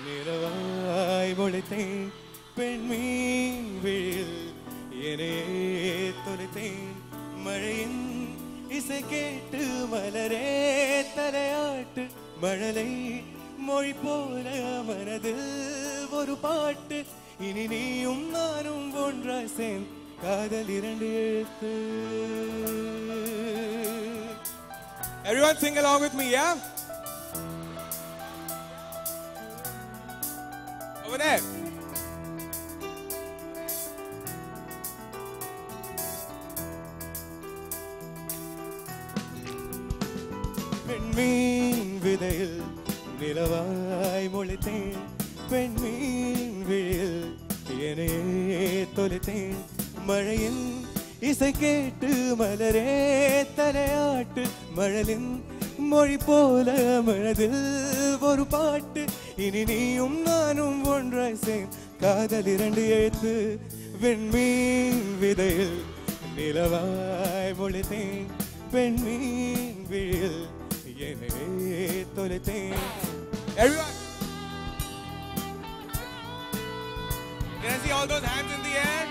நிலவாய் முளைத்தேன் பெண்மீன் விழியில் என்னையே தொலைத்தேன் மழையின் இசை கேட்டு மலரே தலையாட்டு மழலை மொழி போல மனதில் ஒரு பாட்டு இனி நீயும் நானும் ஒன்றாய் சேர்ந்து காதல் இரண்டு எழுத்து. Everyone sing along with me, yeah? Over there. பெண்மீன் விதையில் நிலவாய் முளைத்தேன் பெண்மீன் விழியில் என்னையே தொலைத்தேன் மழையின் இசை கேட்டு மலரே தலையாட்டு மழலின் மொழி போல மனதில் ஒரு பாட்டு இனி நீயும் நானும் ஒன்றாய் சேர்ந்து காதல் இரண்டு எழுத்து. வெண்மீன் விதையில் நிலவாய் முளைத்தேன் பெண்மீன் விழியில் என்னையே தொலைத்தேன். Everyone. Can I see all those hands in the air?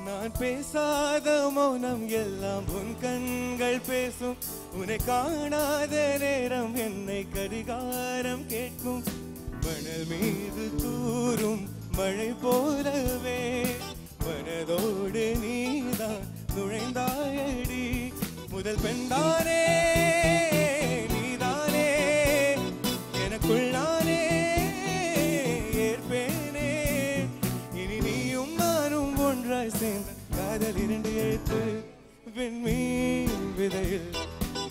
நான் பேசாத மௌனம் எல்லாம் உன் கண்கள் பேசும் உன்னை காணாத நேரம் என்னை கடிகாரம் கேட்கும் மணல் மீது தூரும் மழை போலவே மனதோடு நீதான் நுழைந்தாயடி முதல் பெண்தானே நீதானே எனக்குள்ளானே ஏற்பேனே இனி நீயும் நானும் ஒன்றாய் சேர்ந்த காதல் இரண்டு எழுத்து. பெண்மீன் விதையில்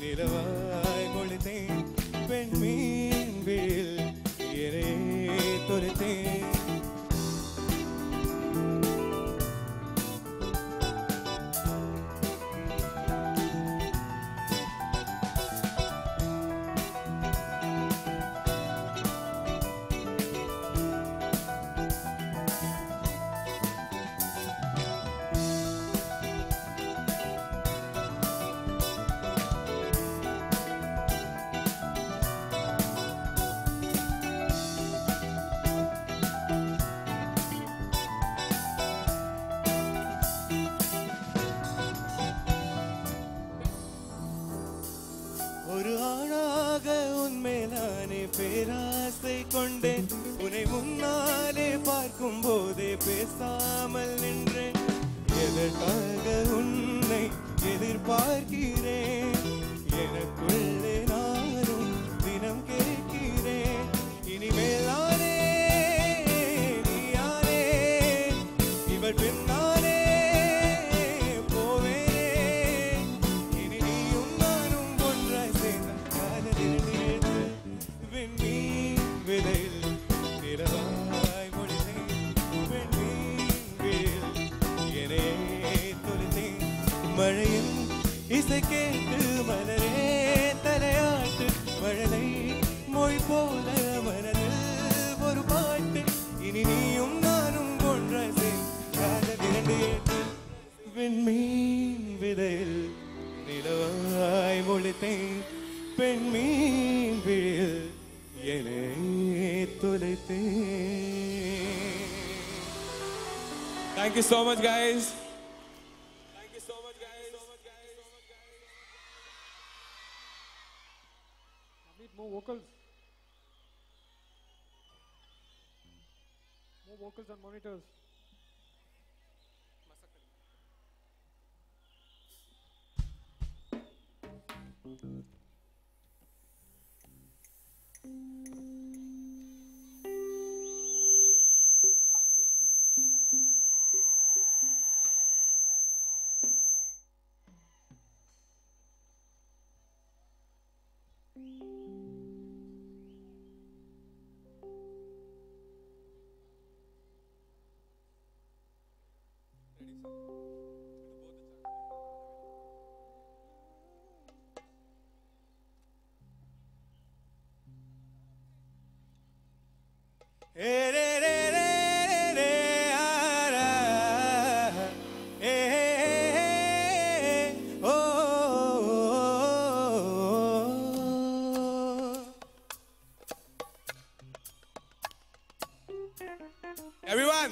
நிலவாய் முளைத்தேன் பெண்மீன் விழியில் என்னையே தொலைத்தேன். ஒரு ஆணாக உன்மேலானே பேராசை கொண்டேன் உன்னை முன்னாலே பார்க்கும் போதே பேசாமல் நின்றேன் எதற்காக உன்னை எதிர்பார்க்கிறேன் எனக்குள்ளே நானும் தினம் கேட்கிறேன் இனிமேலானே நீயானே இவள் பெண்ணானே மழையின் இசை கேட்டு மலரே தலையாட்டு மழலை மொழி போல மனதில் ஒரு பாட்டு இனி நீயும் நானும் ஒன்றாய் சேர்ந்து காதல் இரண்டு எழுத்து. வெண்மீன் விதையில் நிலவாய் முளைத்தேன் பெண்மீன் விழியில் என்னையே தொலைத்தேன். Thank you so much, guys. More vocals. More vocals on monitors. Everyone.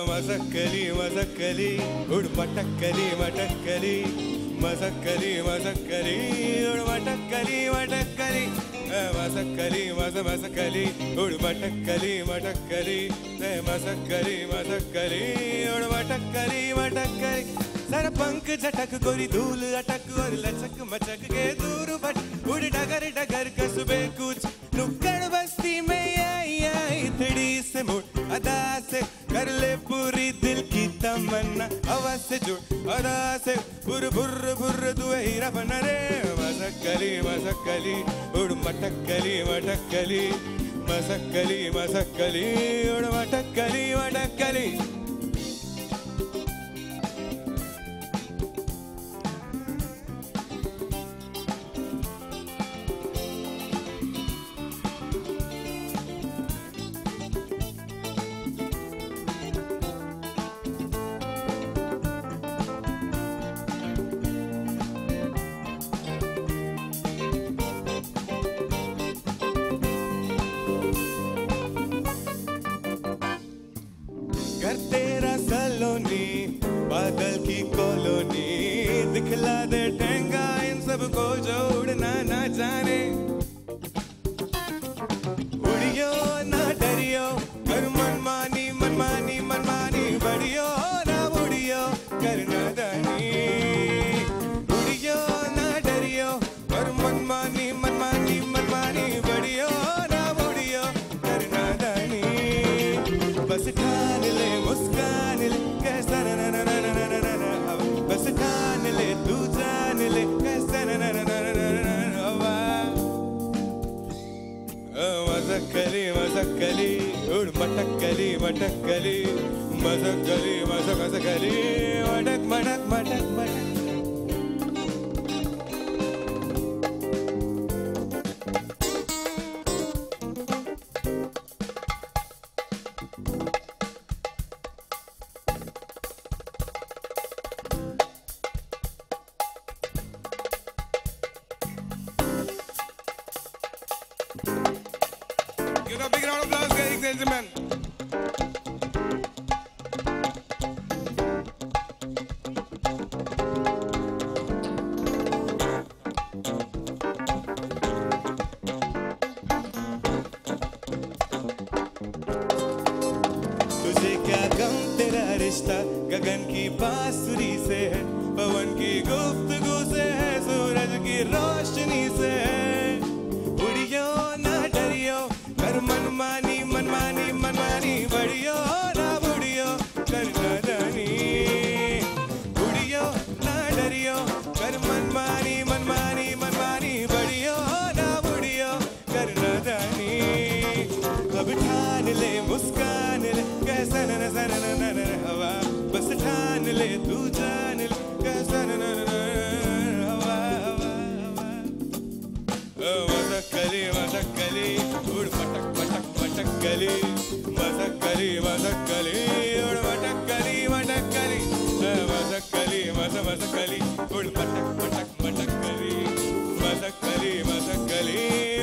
Masakkali Masakkali उड़ मटक्कली मटक्कली मसक्कली मसक्कली उड़ मटक्कली मटक्कली मसक्कली मसक्कली उड़ मटक्कली मटक्कली मसक्कली मसक्कली उड़ मटक्कली मटक्कली सर पंख झटक गोरी धूल अटक और लचक मचक के दूर बट उड़ डगर डगर कसबे कुछ नुक्कड़ बस्ती में आई थड़ी से मुड़ अदा से कर ले पूरी दिल की तमन्ना हवा से जुड़ अदा से बुर बुर बुर तू हीरा बना रे मसक्कली मसक्कली उड़ मटक्कली मटक्कली मसक्कली मसक्कली उड़ मटक्कली मटक्कली घर तेरा सलोनी बादल की कॉलोनी दिखला दे टेंगा इन सबको जो उड़ना ना जाने उड़ियो ना डरियो कर मनमानी मनमानी मनमानी बढ़ियो ना उड़ियो करना दानी उड़ियो ना डरियो कर मनमानी मनमानी मनमानी बढ़ियो ना उड़ियो करना दानी बस ठान ले मुस्कान ले कैसा ना ना ना ना ना ना ना ना बस ठान ले तू जान ले कैसा ना ना ना ना ना ना ना मसक्कली मसक्कली उड़ मटक्कली मटक्कली मसक्कली मसक्कली मटक मटक मटक मटक Give a big round of applause, ladies and gentlemen. तुझे क्या गम तेरा रिश्ता गगन की बांसुरी से है पवन की गुफ्तगू से है सूरज की रोशनी से है उड़ियो ना डरियो कर मनमानी मनमानी मनमानी बढ़ियो ना बुढ़ियो कर नादानी उड़ियो ना डरियो कर मनमानी मनमानी मनमानी बढ़ियो ना बुढ़ियो कर नादानी अब ठान ले मुस्कान ले कैसा न न न न न हवा बस ठान ले तू जान ले कैसा न न न हवा हवा मसक्कली मसक्कली उड़ मटक मटक मटक्कली मसक्कली मसक्कली उड़ मटक्कली मटक्कली मसक्कली मसक्कली उड़ मटक मटक मटक्कली मसक्कली मसक्कली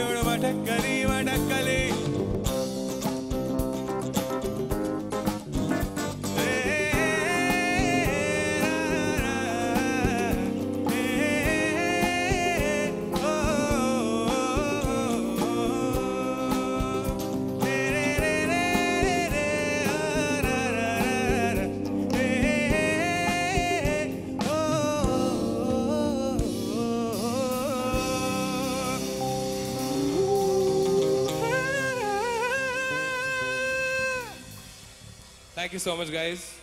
उड़ मटक्कली मटक्कली Thank you so much, guys.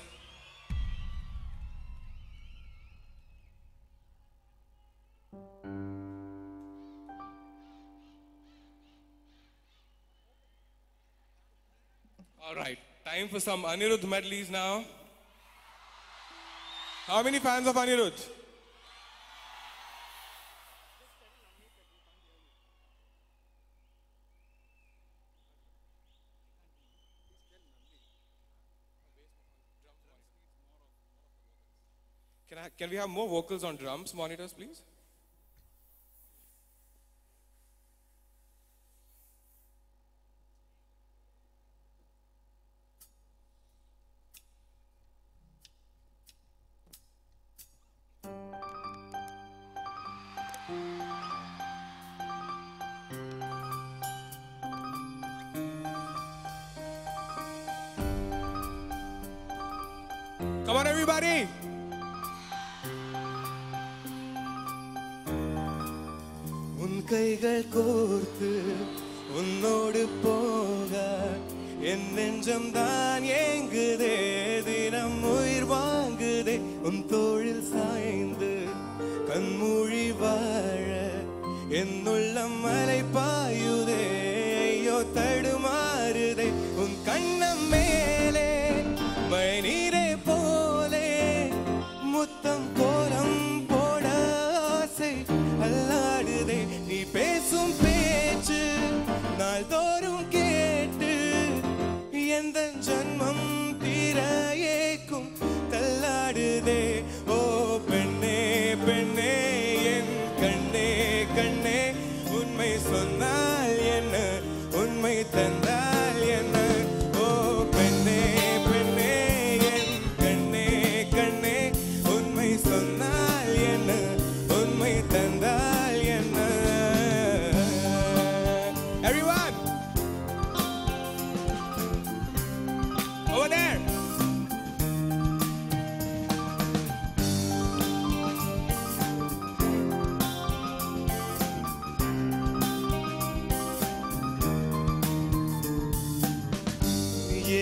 All right, time for some Anirudh medleys now. How many fans of Anirudh? Can we have more vocals on drums, monitors, please? Come on, everybody! உன் கைகள் கோர்த்து உன்னோடு போக என் நெஞ்சம் தான் ஏங்குதே, தினம் உயிர் வாங்குதே, உன் தோளில் சாய்ந்து கண்மூழி வாழ என் உள்ளம் மலை பாயுதே, ஐயோ தடுமாறுதே, உன் கண்ணம் மேலே மழை நீரே போலே முத்தம் கோலம் போட ஆசை அல்லாடுதே, நீ பேசும் பேச்சு நாள்தோறும் கேட்டு எந்த ஜன்மம் தீர ஏக்கும் தள்ளாடுதே, ஓ பெண்ணே பெண்ணே என் கண்ணே கண்ணே, உண்மை சொன்னால் என்ன உண்மை தந்தால் என்ன, ஓ பெண்ணே பெண்ணே என் கண்ணே கண்ணே, உண்மை சொன்னால் என்ன உண்மை தந்தால் என்ன. Everyone over there.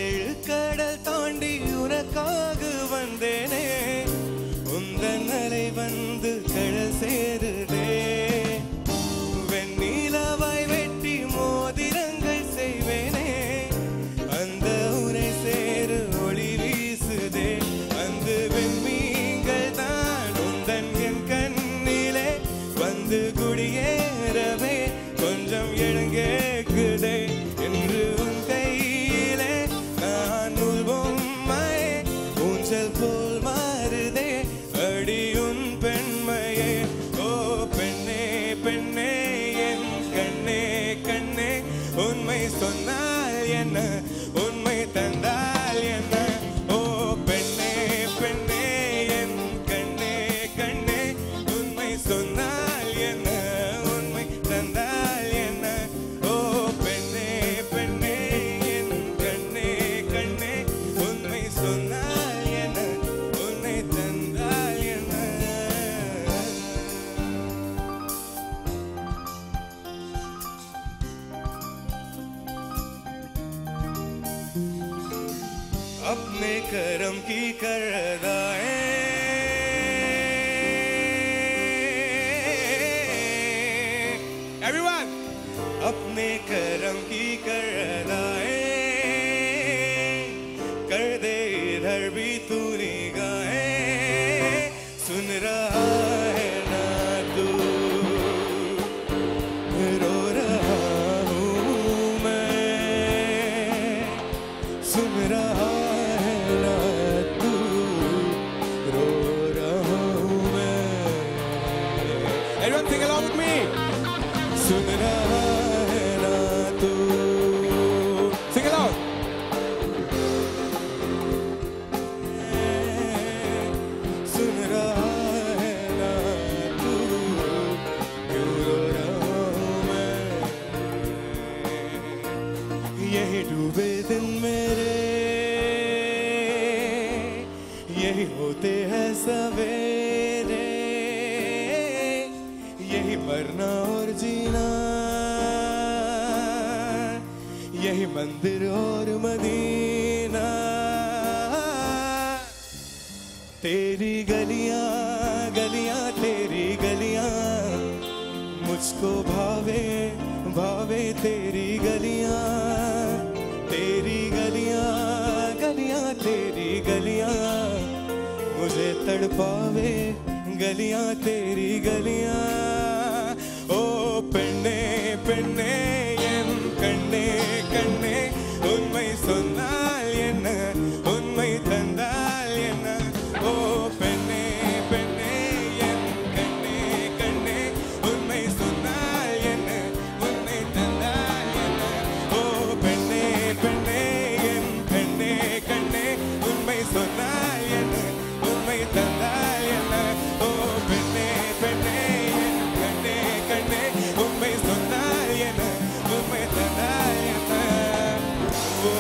ஏழு கடல் தாண்டி உனக்காக வந்தேனே, உந்தன் அலை வந்து கடல் சேருதே, வெண்ணிலவாய் வெட்டி மோதிரங்கள் செய்வேனே, அந்த உரை சேரு ஒளி வீசுதே, அந்த வெண்மீன்கள் தான் உந்தன் என் கண்ணிலே வந்து குடியேறவே கொஞ்சம் எழுங்கேக்குதே, என்று உன் கையிலே நான் உள்பொம்மை ஊஞ்சல் போல் மாறுதே, அடியுன் பெண்மையே, ஓ பெண்ணே பெண்ணே என் கண்ணே கண்ணே, உண்மை சொன்னால் என்ன உண்மை தந்தால் என்ன, ஓ பெண்ணே பெண்ணே என் கண்ணே கண்ணே, உண்மை சொன்னால் என்ன உண்மை தந்தால் என்ன, ஓ பெண்ணே பெண்ணே என் கண்ணே கண்ணே, உண்மை சொன்னால் என்ன உண்மை தந்தால் என்ன. अपने करम की कर अदाएं, everyone अपने करम की कर अदाएं, कर दे इधर भी तू निगाहें, सुन रहा है ना तू रो रहा हूँ मैं, सुन रहा है ना तू रो रहा हूँ मैं. Everyone sing along with me. सुन रहा है ना तू, sing along. सुन रहा है ना तू, क्यों रो रहा हूँ मैं. यही डूबे दिन मेरे, यही होते हैं सवेरे, यही मरना और जीना, यही मंदिर और मदीना, तेरी गलियां गलियां तेरी गलियां, मुझको भावे भावे तेरी गलियां, तेरी गलियां तड़पावे गलियां तेरी गलियां ओ பெண்ணே பெண்ணே என் கண்ணே கண்ணே உண்மை சொன்னால் என்ன உண்மை தந்தால் என்ன ஓ பெண்ணே பெண்ணே என் கண்ணே கண்ணே உண்மை சொன்னால் என்ன உண்மை தந்தால் என்ன ஓ பெண்ணே பெண்ணே என் கண்ணே கண்ணே உண்மை சொன்னால் என்ன உண்மை தந்தால் என்ன ஓ பெண்ணே பெண்ணே என் கண்ணே கண்ணே உண்மை சொன்னால் என்ன உண்மை தந்தால் என்ன ஓ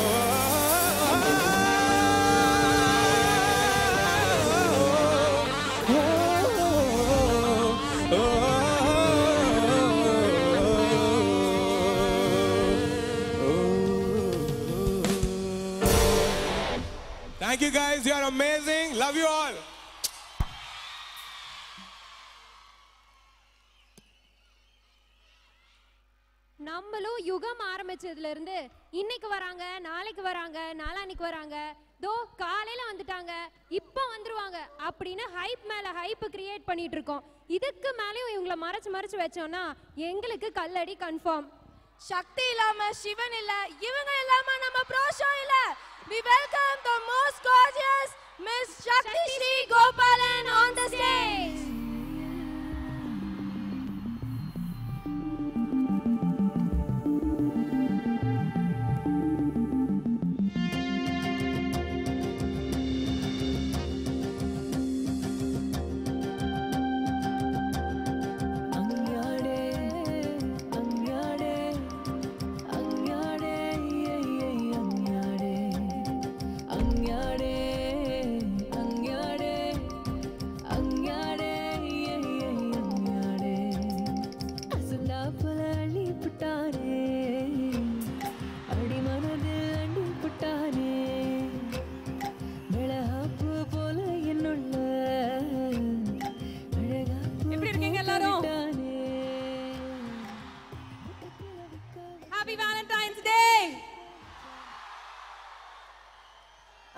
Thank you guys, you are amazing. Love you all. நம்மளும் யுகம் ஆரம்பிச்சதுல இருந்து இன்னைக்கு வராங்க, நாளைக்கு வராங்க, நாளான்னைக்கு வராங்க, தோ காலையில வந்துட்டாங்க, இப்போ வந்துருவாங்க அப்படின்னு ஹைப் மேல ஹைப் கிரியேட் பண்ணிட்டு இருக்கோம். இதுக்கு மேலேயும் இவங்கள மறைச்சு வச்சோம்னா எங்களுக்கு கல்லடி கன்ஃபார்ம். சக்தி இல்லாம சிவன் இல்ல, இவங்க இல்லாம நம்ம ப்ரோஷோ இல்ல. We welcome the most gorgeous Miss Shakti Sri Gopalan on the stage.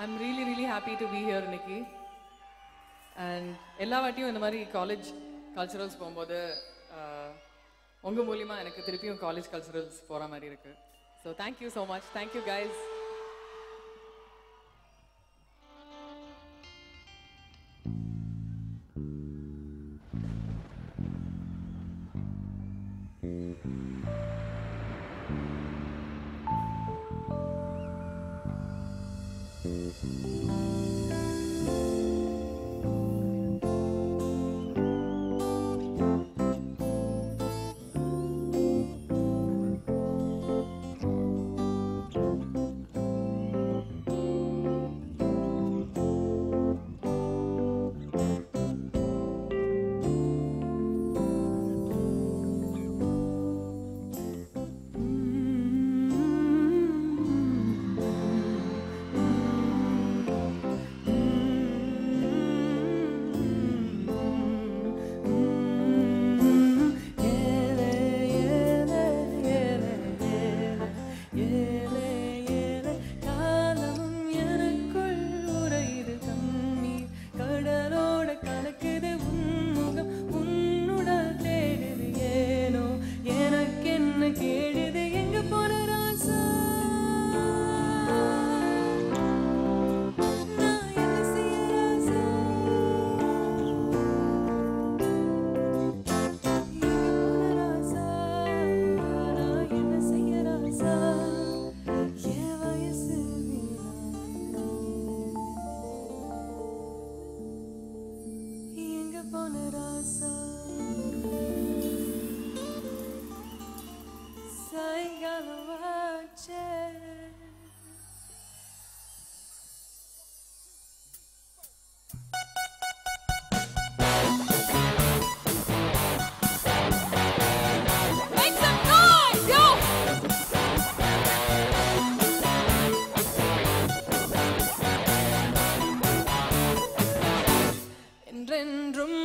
I'm really happy to be here, Nikki. And எல்லா வாட்டியும் இந்த மாதிரி காலேஜ் கல்ச்சுரல்ஸ் போகும்போது உங்கள் மூலியமாக எனக்கு திருப்பியும் காலேஜ் கல்ச்சுரல்ஸ் போகிற மாதிரி இருக்கு. So thank you so much. Thank you guys. என்றென்றும்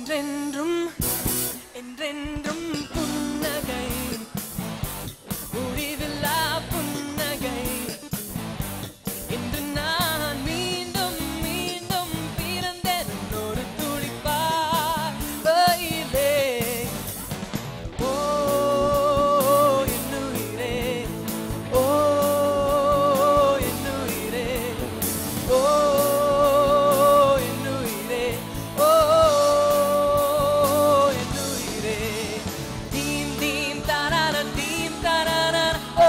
என்றென்றும் என்றென்றும் புன்னகை முடிவில்லா புன்னகை இன்று நான் மீண்டும் மீண்டும் பிறந்தேன் ஒரு துடிப்பாயிலே ஓ என்னுயிரே ஓ என்னுயிரே ஓ என்னுயிரே ஓ என்னுயிரே தீம் தீம் தரரன் தீம் தரரன் ஓ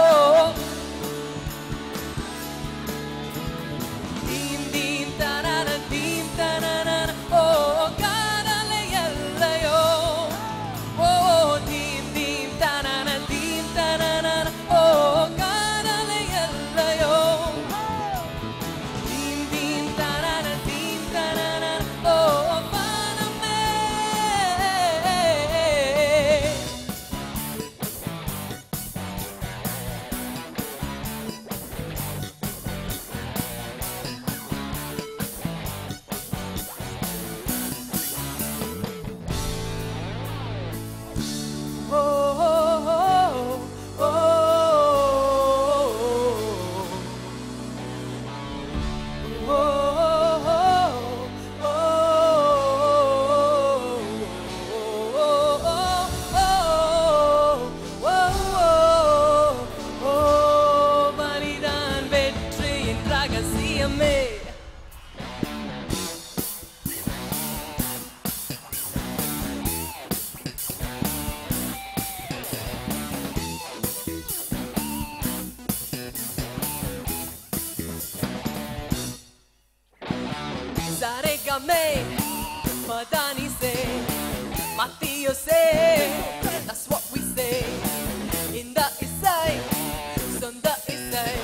தீம் தீம் தரரன் தீம் தரரன் ஓ காதலை எல்லையோ ஓ தீம் தீம் தரரன் தீம் தரரன் ஓ காதலை எல்லையோ தீம் தீம் தரரன் தீம் தரரன் ஓ வானமே oh oh oh மனிதன் வெற்றியின் ரகசியமே Saregame, Madani say, Matio say, that's what we say. In the Isai, Sunda Isai,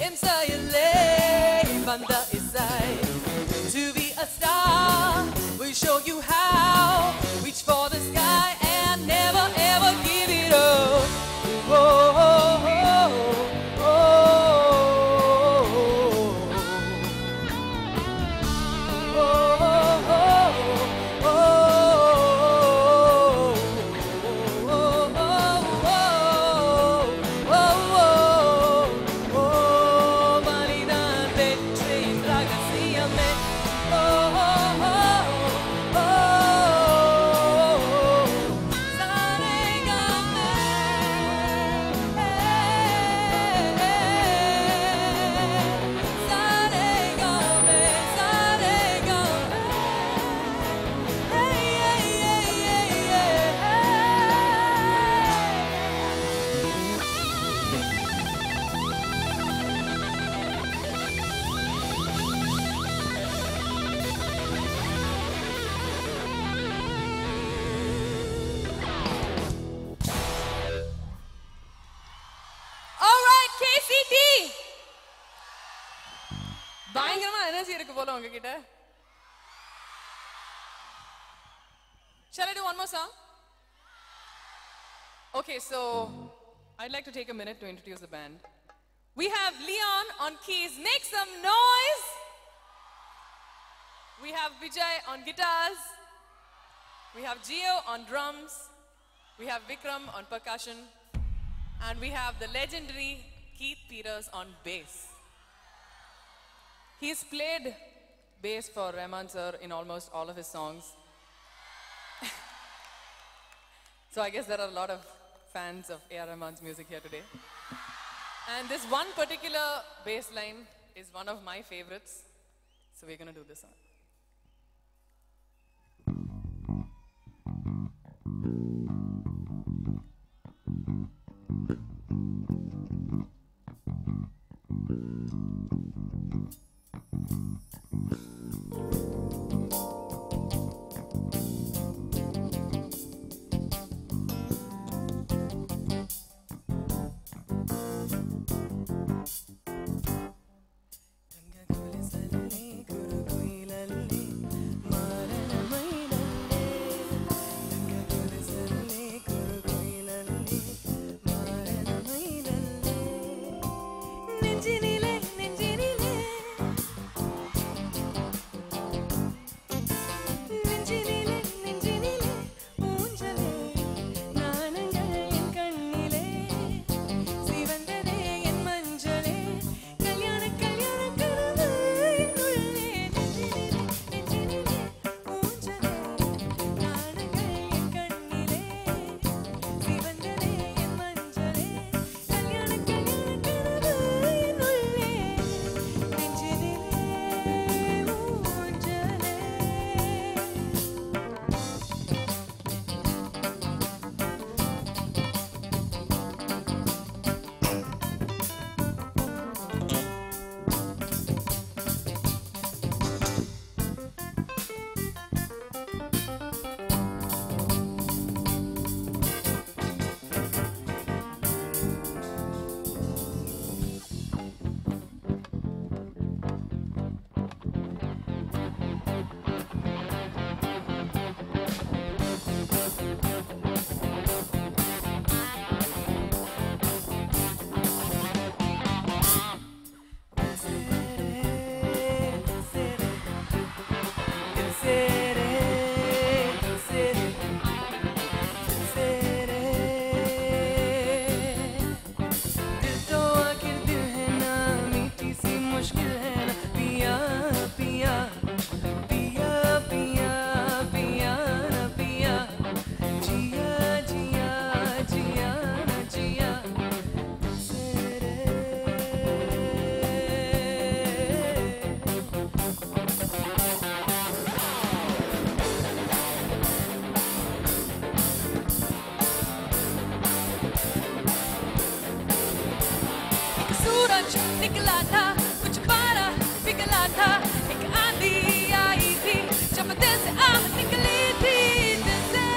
Imsayale, Vanda Isai. To be a star, we show you how. Reach for the sky and never ever give it up. Oh, oh, oh, oh, மனிதன் வெற்றியின் ரகசியமே பயங்கரமா energy இருக்கு போல உங்ககிட்ட. Shall I do one more song? Okay, so I'd like to take a minute to introduce the band. We have Leon on keys. Make some noise. We have Vijay on guitars. We have Gio on drums. We have Vikram on percussion. And we have the legendary Keith Peters on bass. He's played bass for Rahman sir in almost all of his songs. So I guess there are a lot of fans of A.R. Rahman's music here today. And this one particular bass line is one of my favorites. So we're going to do this song. निकला था कुछ पारा पिघला था एक आंधी आई थी जब दिल से आह निकली थी दिल से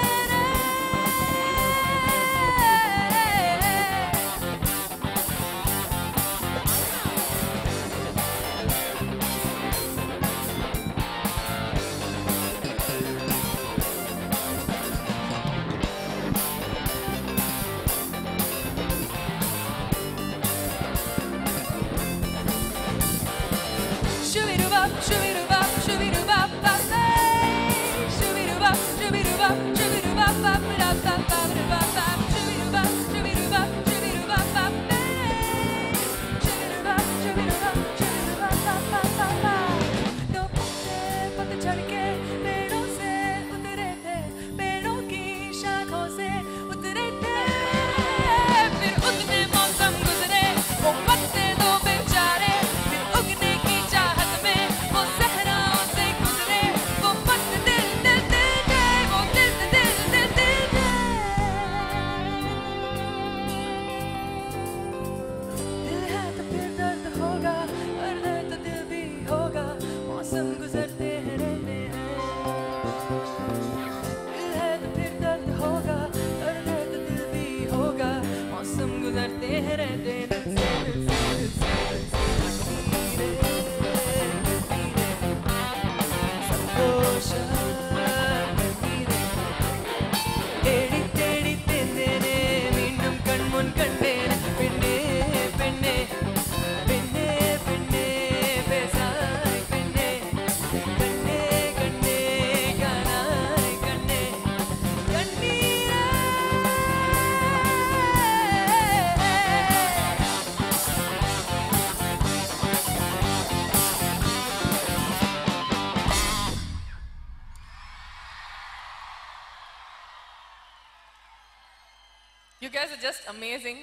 You guys are just amazing.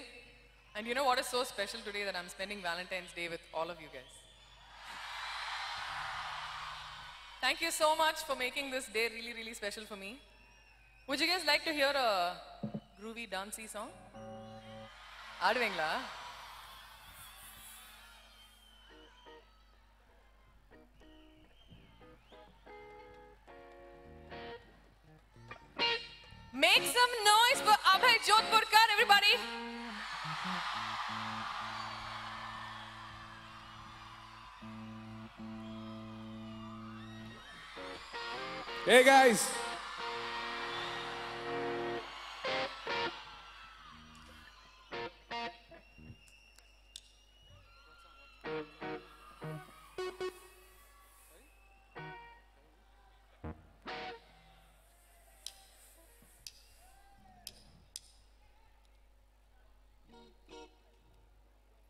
And you know what is so special today that I'm spending Valentine's Day with all of you guys. Thank you so much for making this day really, really special for me. Would you guys like to hear a groovy, dancey song? Aaduvengla? Make some noise for Abhay Jodhpurkar, everybody. Hey guys.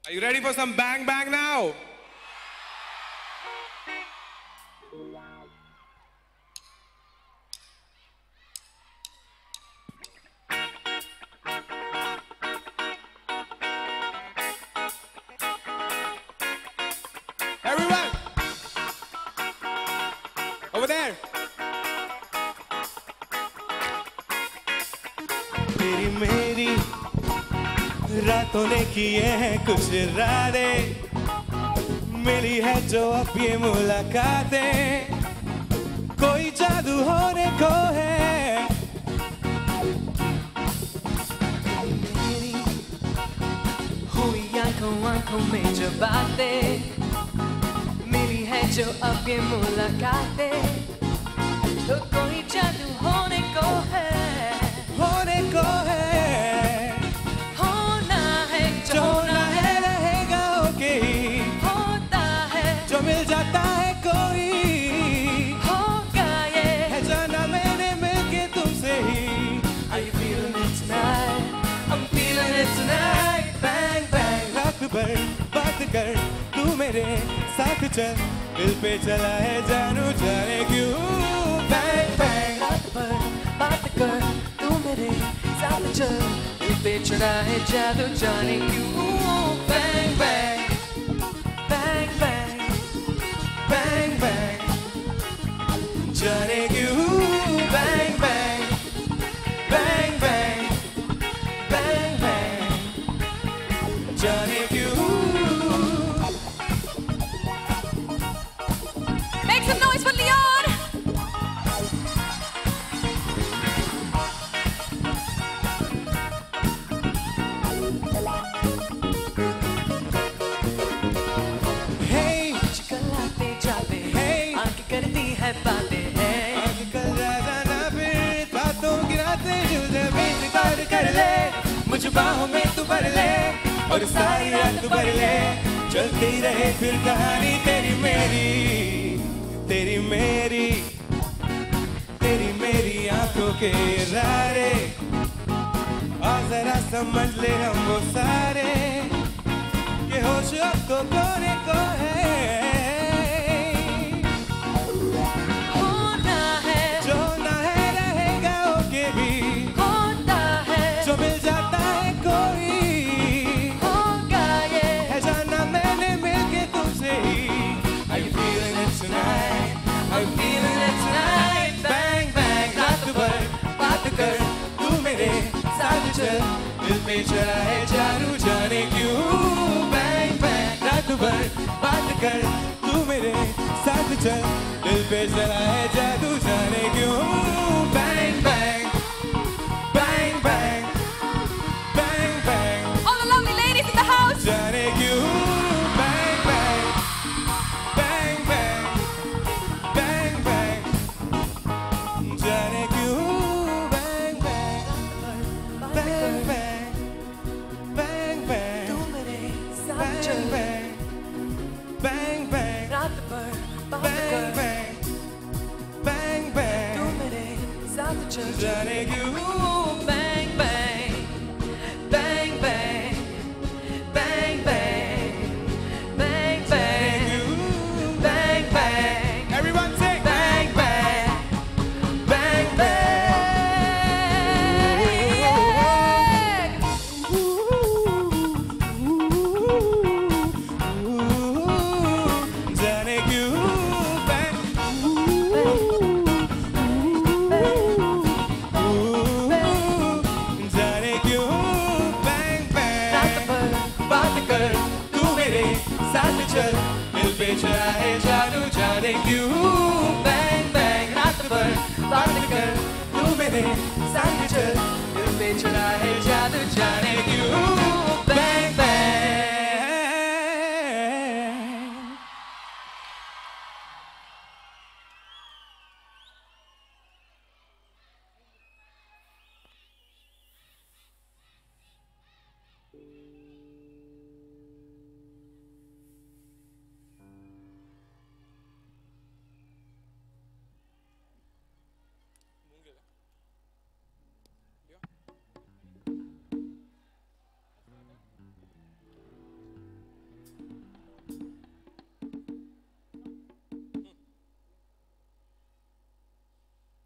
Are you ready for some bang bang now? Everyone! Over there! तेरी मेरी रातों ने किए हैं कुछ इरादे मिली है जो अब ये मुलाकातें कोई जादू होने को है मेरी हुई आंखों में जो बातें मिली है जो अब ये मुलाकातें तो कोई जादू होने को है होना है जो होना है रहेगा ओके होता है जो मिल जाता है कोई होगा ये है जाना मैंने मिलके तुमसे ही Are you feeling it tonight? I'm feeling it tonight. Bang bang. रात भर बात कर तू मेरे साथ चल दिल पे चला है जानू जाने क्यों Bang bang. रात भर बात कर तू मेरे साथ चल दिल पे चढ़ा है जादू जाने क्यों Bang bang. Bang bang. bang bang जाने क्यों Bang bang. bang bang Bang bang. जाने क्यों बाहों में तू भर ले और सारी रात भर ले चलती रहे फिर कहानी तेरी मेरी तेरी मेरी तेरी मेरी आंखों के इरादे और जरा समझ ले हम वो सारे ये होश अब तो कोने को है होना है जो ना है रहेगा ओके भी होता है जो मिल जाता है कोई होगा ये है जाना मैंने मिलके तुझसे ही Are you feeling it tonight? Are you feeling it tonight? Bang bang रात भर बात कर तू मेरे साथ चल दिल पे चढ़ा है जादू जाने क्यों Bang bang रात भर बात कर तू मेरे साथ चल दिल पे चढ़ा है जादू जाने क्यों Bang bang bang bang bang bang all the lovely ladies in the house जाने क्यों Bang bang bang bang bang bang जाने क्यों Bang bang bang bang bang bang तू मेरे साथ bang चल bang bang bang रात भर बात bang कर bang bang bang तू मेरे साथ चल जाने क्यों bang bang bang bang bang bang bang bang bang bang Everyone sing bang bang bang bang जाने क्यों bang जाने क्यों bang bang रात भर बात कर तू मेरे साथ चल दिल पे चढ़ा है जादू जाने क्यों bang bang रात भर बात कर तू मेरे साथ चल दिल पे चढ़ा है जादू जाने क्यों bang bang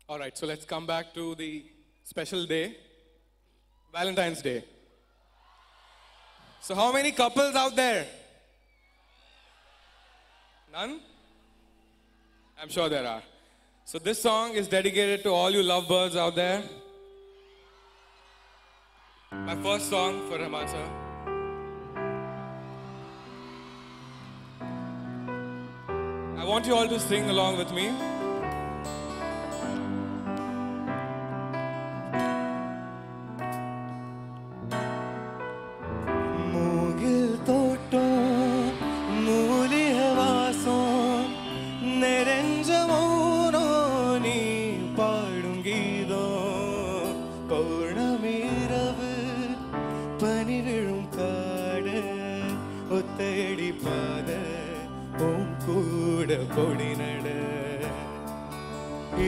All right, so let's come back to the special day, Valentine's Day. So how many couples out there? None? I'm sure there are. So this song is dedicated to all you lovebirds out there. My first song for Rahman sir. I want you all to sing along with me.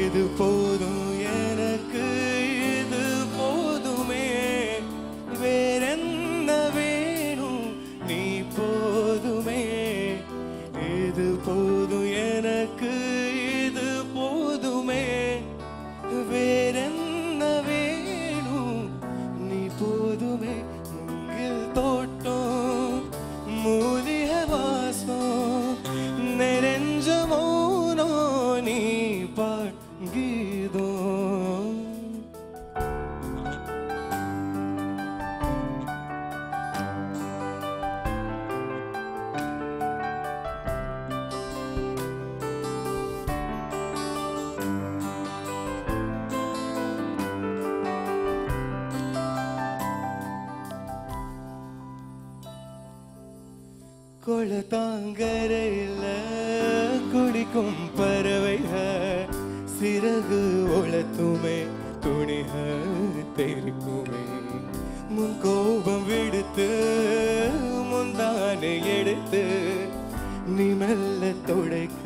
இது போதும் எனக்கு இது போதுமே வேறென்ன வேணும் நீ போதுமே இது போதும் எனக்கு இது போதுமே வேறென்ன வேணும் நீ போதுமே மூங்கில் தோட்டம் மூலிகை வாசம் நிறைஞ்ச மௌனம் நீ கீதம் கொளத்தாங்கரையில் குடிக்கும் பறவைகள் சிறகு ஒளத்துமே துணிகள் தெரிக்குமே முன் கோபம் விடுத்து முந்தானை எடுத்து நீ மெல்ல தொடைக்க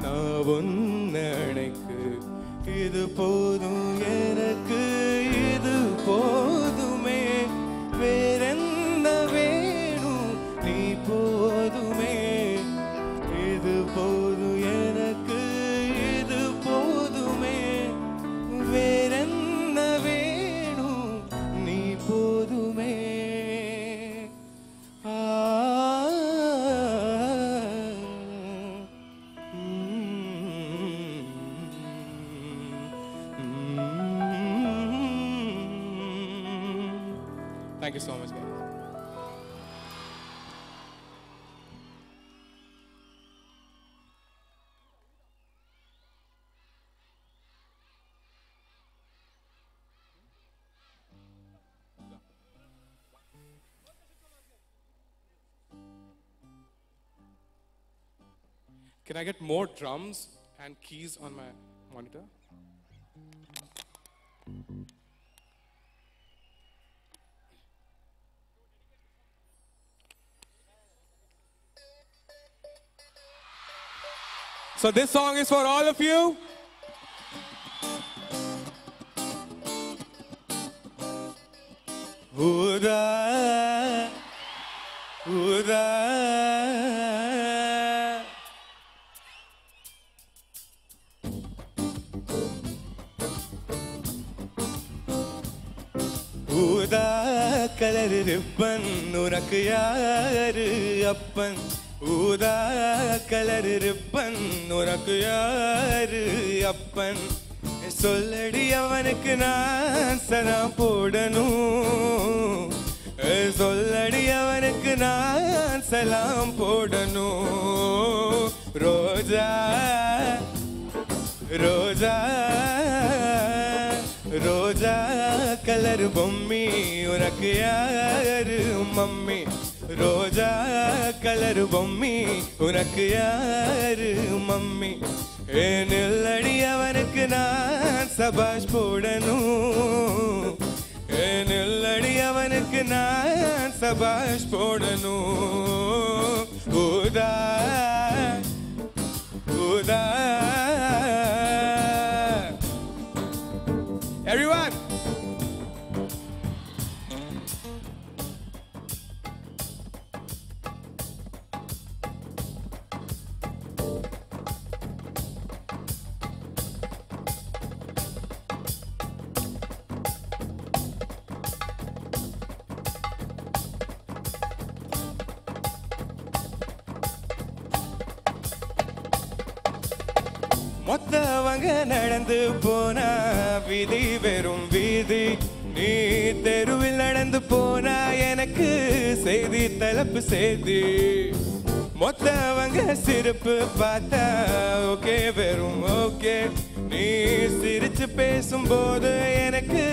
நான் ஒன்னு அணைக்கு இது போதும் எனக்கு இது போதுமே வேறென்ன வேணும் நீ போதுமே இது போதும் எனக்கு இது போதுமே வேறென்ன வேணும் நீ போதுமே Thank you so much, guys. Can I get more drums and keys on my monitor? So this song is for all of you. Uda, Uda. ஊதா கலர் ரிப்பன் உனக்கு யாரு அப்பன் ஊதா கலர் ரிப்பன் உனக்கு யாரு அப்பன் சொல்லடி அவனுக்கு நான் சலாம் போடணும் சொல்லடி அவனுக்கு நான் சலாம் போடணும் ரோஜா ரோஜா ரோஜா கலர் பொம்மி உனக்கு யாரு மம்மி ரோஜா கலர் பொம்மி உனக்கு யாரு மம்மி நில்லடி அவனுக்கு நான் சபாஷ் போடணும் நில்லடி அவனுக்கு நான் சபாஷ் போடணும் ஊதா ஊதா Everyone! மொத்தவங்க நடந்து போனா விதி வெறும் வீதி நீ தெருவில் நடந்து போனா எனக்கு செய்தி தலைப்பு செய்தி மொத்தவங்க சிரிப்பு பார்த்தா ஓகே வெறும் ஓகே நீ சிரிச்சு பேசும்போது எனக்கு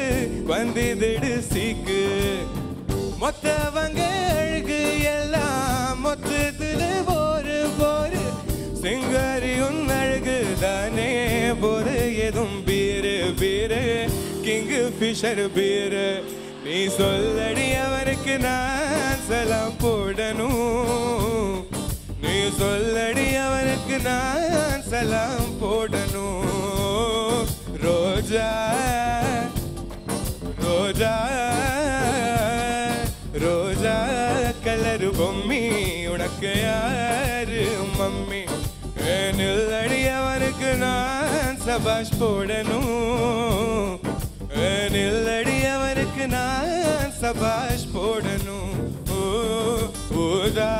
வந்திடு சீக்கு மொத்தவங்க அழகு எல்லாம் மொத்தத்துல போரு போரு சிங்காரியும் அழகு தானே போரு எதும் beer beer Kingfisher beer நீ சொல்லடி அவருக்கு நான் சலாம் போடணும் நீ சொல்லடி அவருக்கு நான் சலாம் போடணும் ரோஜா ரோஜா ரோஜா கலர் பொம்மி உனக்கு யாரு மம்மி நில்லடி அவனுக்கு நான் சபாஷ் போடணும் நில்லடி அவனுக்கு நான் சபாஷ் போடணும் ஊதா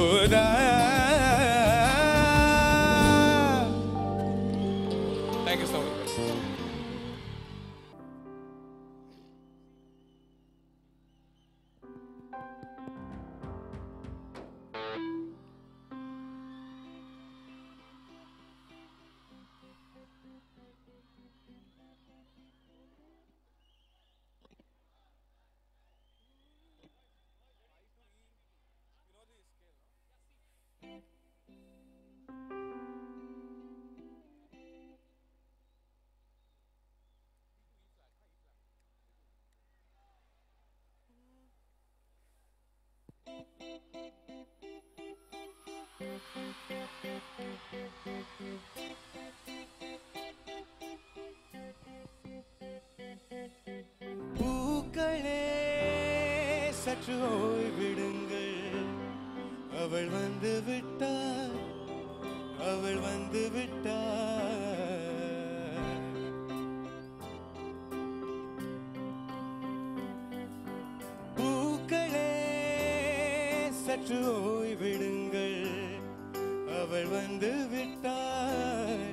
ஊதா Thank you so much. சற்று ஓய்விடுங்கள். அவள் வந்து விட்டாள், அவள் வந்து விட்டாள். பூக்களே சற்று ஓய்விடுங்கள். அவள் வந்து விட்டாள்,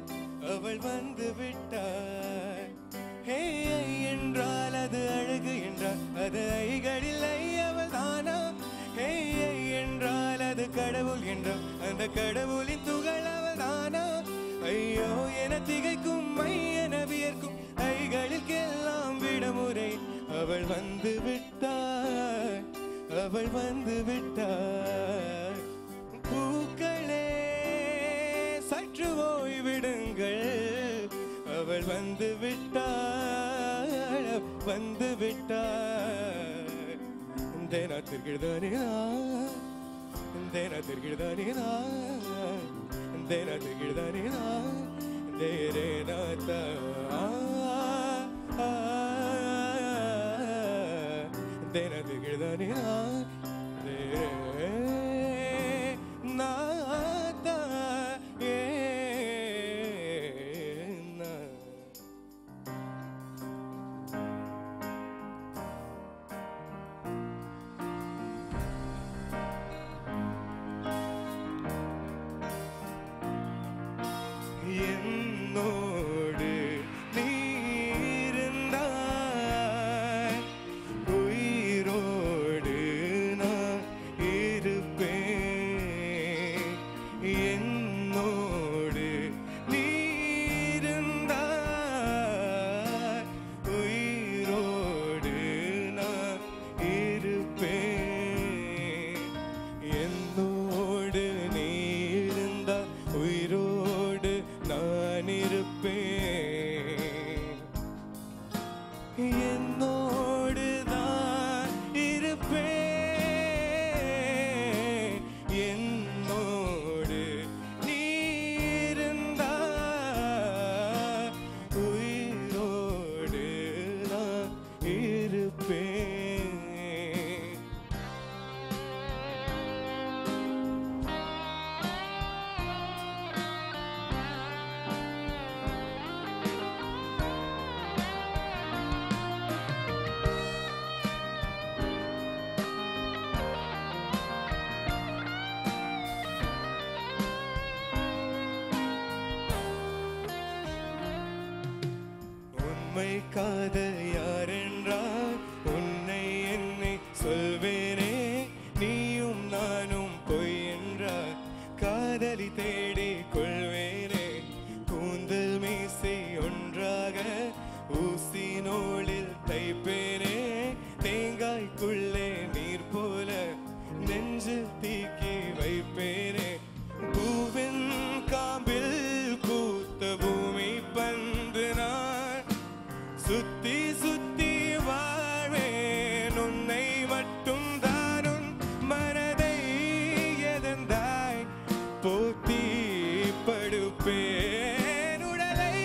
அவள் வந்து விட்டாள். ஹே என்றால் அது அழகு என்றால் அது ஐகளில் அவள் தானா? ஹே என்றால் அது கடவுள் என்றால் அந்த கடவுளின் துகள் அவள் தானா? ஐயோ என திகைக்கும் என வியர்க்கும் ஐகளிற்கெல்லாம் விடமுறை. அவள் வந்து விட்டாள், அவள் வந்து விட்டாள். பூக்களே சற்று ஓய்விடுங்கள். அவள் வந்து விட்டாள், வந்து விட்டாள். தேனாத்திற்கிதானே தேனாத்திற்கிதானே தேனாத்திற்கிதானே தேரேனாத்தா தேனாத்திற்கிதானே தேரே நாத்தா ஏ என்னோடு நீ இருந்தாய், உயிரோடு நான் இருப்பேன். என்னோடு நீ இருந்தாய், உயிரோடு நான் இருப்பேன். என்னோடு நீ இருந்தாய், உயிரோடு நான் இருப்பேன். என்னோடு தான் இருப்பேன். என்னோடு நீ இருந்தாய், உயிரோடு நான் இருப்பேன். உண்மை காதல் யாரென்றால் உன்னை என்னை சொல்வேனே. நீயும் நானும் பொய் என்றால் காதலி தேடி கொள்வேனே. கூந்தல் மீசை ஒன்றாக ஊசி நூலில் தைப்பேனே. தேங்காய்க்குள்ளே நீர் போல நெஞ்சில் தீக்கி வைப்பேனே. பூவின் காம்பில் பூத்த பூமி பந்து நான் சுத்தி சுத்தி வாழ்வேன். உன்னை மட்டும் தானும் மனதை எதந்தாய் போத்தி படுப்பேன். உடலை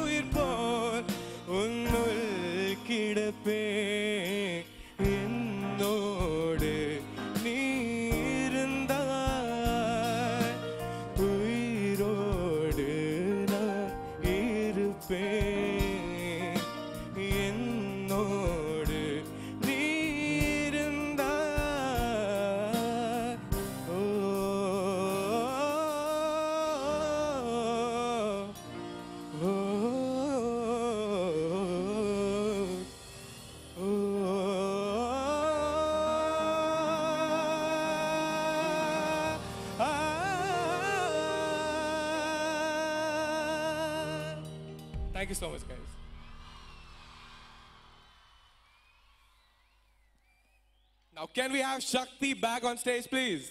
உயிர் போல் உன்னுள் கிடப்பேன். என்னோடு நீ இருந்தாய், உயிரோடு நான் இருப்பேன். என்னோடு நீ இருந்தாய், ஓ ஓ Thank you so much, guys. Now, can we have Shakti back on stage, please?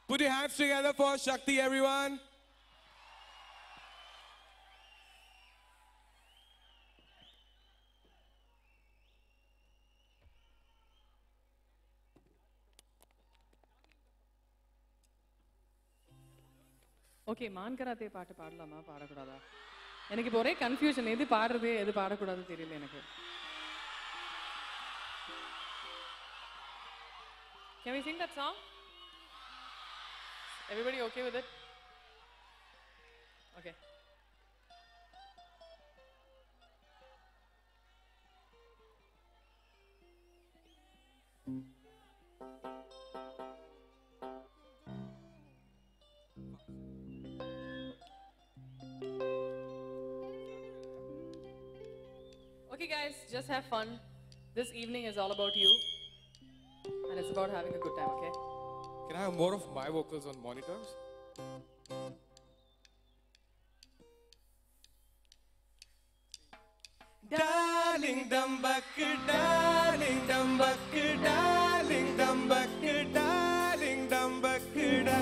Put your hands together for Shakti, everyone. Okay, மான் கராத்தே பாட்டு பாடலாமா பாடக்கூடாதா? எனக்கு இப்போ ஒரே கன்ஃபியூஷன், எது பாடுறது எது பாடக்கூடாது தெரியல எனக்கு. Can we sing that song? Everybody okay with it? Okay. Okay guys, just have fun. This evening is all about you. And it's about having a good time, okay? Can I have more of my vocals on monitors? Darling Dumbuk, darling Dumbuk, darling Dumbuk, darling Dumbuk, da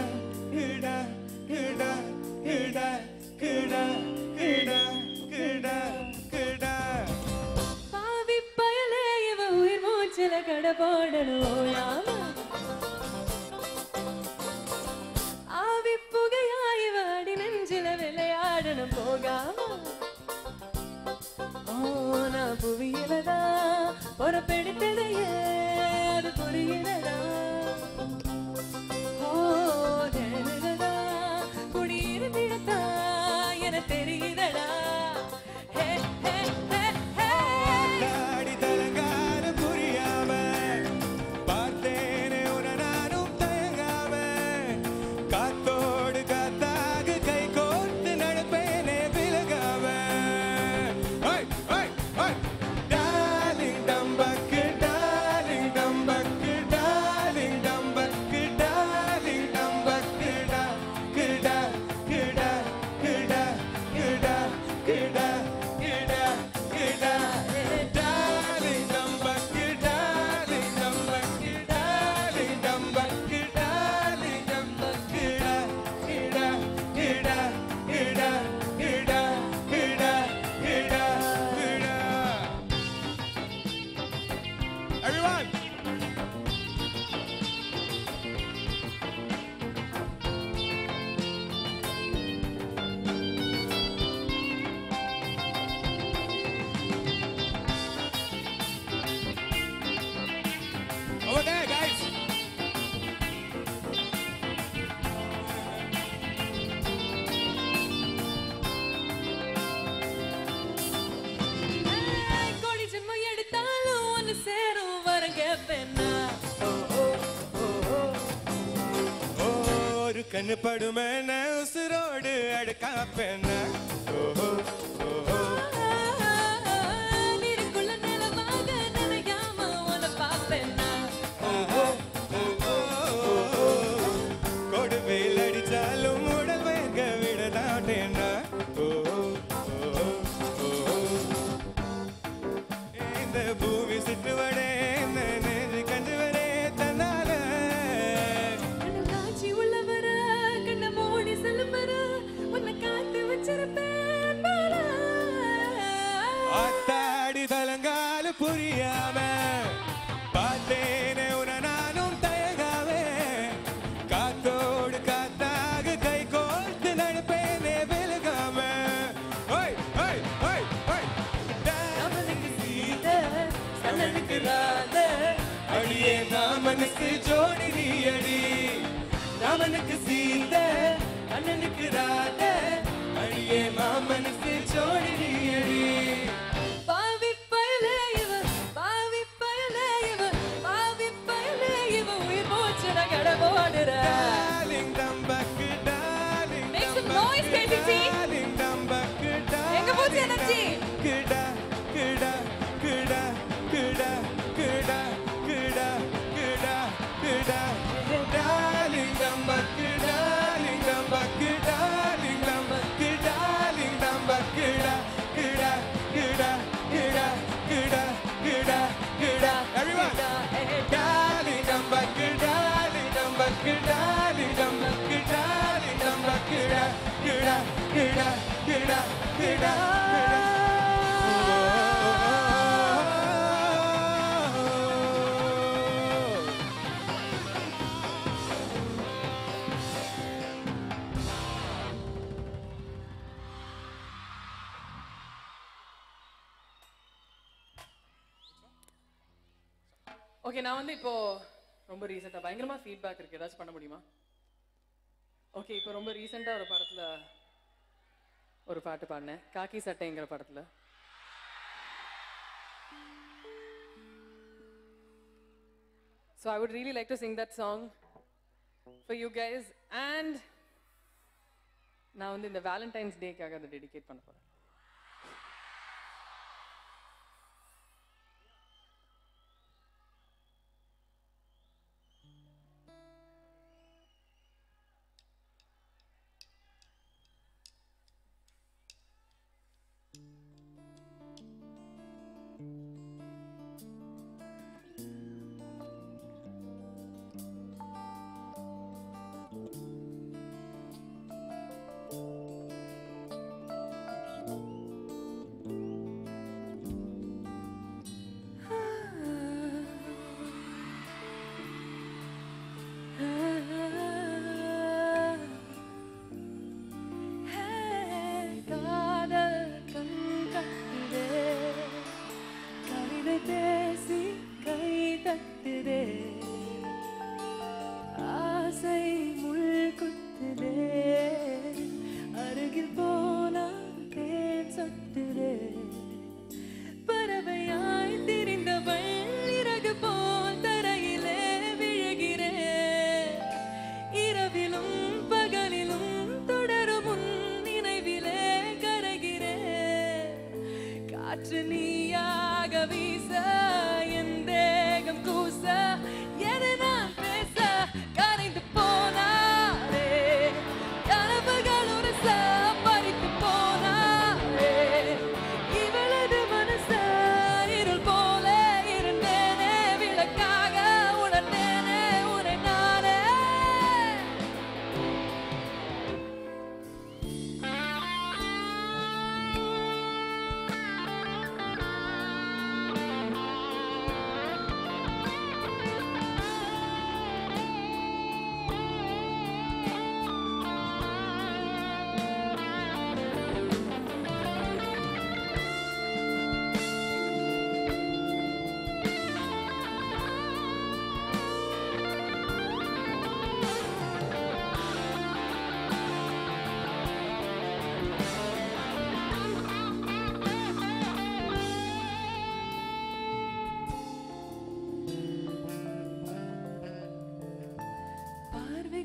da da da da da da. பாவி பயலே இவ உயிர் மூச்சில கடபாடணும் ஆவி புகையாய் இவ அடி நெஞ்சில விளையாடணும் போகாம நான் புவியிலதா பொறப்பெடுத்ததையே அது புரியிலதா ஓனதா குடியிருந்திடத்தா என தெரியுதடா ஹே ஹே ஹே ஹே தாடி தலங்காத புரியாம பார்த்தேனே உன நானும் தயங்காம காத்தோடு காத்தாக கை கோர்த்து நடப்பேனே விலகாம. Darling Dumbuk, darling Dumbuk, darling Dumbuk, darling Dumbuk, da da da da da da da. Darling Dumbuk, darling Dumbuk, darling Dumbuk, darling Dumbuk, everyone. Over there, guys. கோடி ஜென்மம் எடுத்தாலும் ஒன்னு சேரும் வரங்க பெண்ணா ஒரு கண்ணு படுமே உசுரோடு அடுக்கா பெண்ண. நீருக்குள்ள நிலமாக நினைக்காம உன்னை பாப்பேன்னா கொடு வெயில் அடிச்சாலும் உடல் வேர்க்க விடதாட்டேன்னா. இந்த பூமி சுற்றுவடே இந்த நெஞ்சு கஞ்சுவரே தன்னால. காட்சி உள்ளவர கண்ண மூடி செல்லுமர உன்னை காத்து வச்சிருப்பேன் பாரா. ஆத்தாடி தலங்கால புரியாம பார்த்தேனே உன நானும் தயங்காவே காத்தோடு காத்தாக கை கோர்த்து நடப்பேனே விலகாம. ஓய் ஓய் ஓய் ஓய். அவனுக்கு சீத கண்ணனுக்கு ராத அடியே நாமனுக்கு ஜோடி நீ அடி. ராமனுக்கு சீத அண்ணனுக்கு ராத அடியே மாமனுக்கு ஜோடி நீ அடி. பாவி பயலே இவ பாவி பயலே இவ பாவி பயலே இவ உயிர் மூச்சுல கடவோடுறா. Darling Dumbuk, darling Make some Dumbuk, noise, KTT. darling Dumbuk, எங்க போச்சு energy? கிடா கிடா கிடா கிடா கிடா கிடா கிடா கிடா. Darling Dumbuk, darling Dumbuk, darling Dumbuk, darling Dumbuk, கிடா கிடா கிடா கிடா கிடா கிடா கிடா. Everyone. Darling Dumbuk, darling Dumbuk, darling Dumbuk, darling Dumbuk, கிடா கிடா கிடா கிடா கிடா கிடா. Okay, நான் வந்து இப்போ ரொம்ப ரீசெண்டாக பயங்கரமாக ஃபீட்பேக் இருக்குது, ஏதாச்சும் பண்ண முடியுமா? ஓகே, இப்போ ரொம்ப ரீசெண்டாக ஒரு படத்தில் ஒரு பாட்டு பாடினேன், காக்கி சட்டைங்கிற படத்தில். So I would really like to sing that song for you guys, and நான் வந்து இந்த வேலண்டைன்ஸ் டேக்காக அதை டெடிகேட் பண்ண போகிறேன்.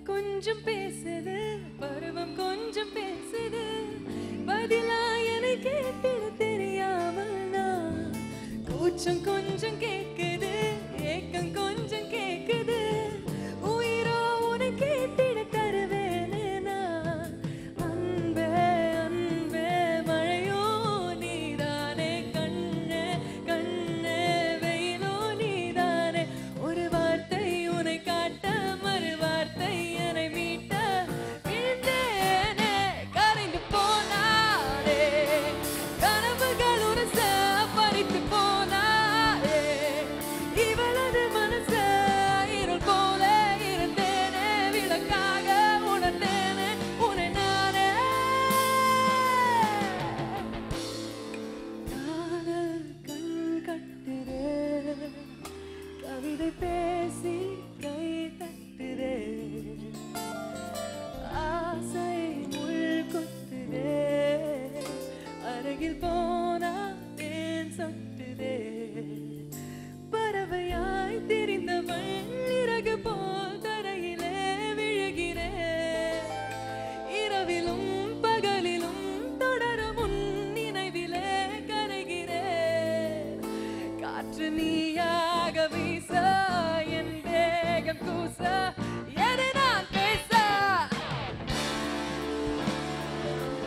கொஞ்சம் பேசுது, பருவம் கொஞ்சம் பேசுது, பதிலா என்னை கேட்டிட தெரியாமல் நான் கூச்சம் கொஞ்சம் கேட்குது, ஏக்கம் கொஞ்சம் கேட்குது, உயிரோ உன்னை கேட்டிட தருவேனே நான். அன்பே அன்பே மழையோ நீதானே, கண்ணே கண்ணே வெயிலோ நீதானே, ஒரு வார்த்தை உன்னை காட்ட மறு வார்த்தை என்னை மீட்ட விழுந்தேனே, கரைந்து போனாரே கனவுகள் உரச பறித்து போனாரே, இவளது மனச இருள் போல இருந்தேனே, விளக்காக உணர்ந்தேனே உன்னை நானே. காதல் கண் கட்டுதே, கவிதை பேசி கை தட்டுதே, ஆசை முள் குத்துதே, அருகில் போனா தேன் சொட்டுதே, பறவையாய் திரிந்தவள் இறகு போல் தரையிலே விழுகிறேன், இரவிலும் பகலிலும் தொடரும் உன் நினைவிலே கரைகிறேன், காற்று நீயாக வீச என் தேகம் கூச என நான் பேச.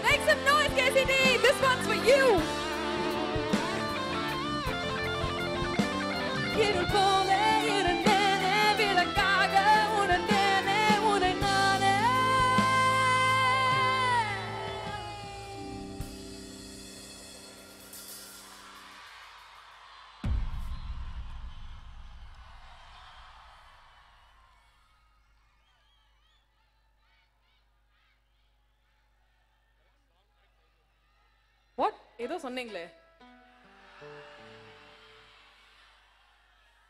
Make some noise, KCD. This one's for you. இருள் போல இருந்தேனே, விளக்காக உணர்ந்தேனே உன்னை நானே. வாட் ஏதோ சொன்னீங்களே,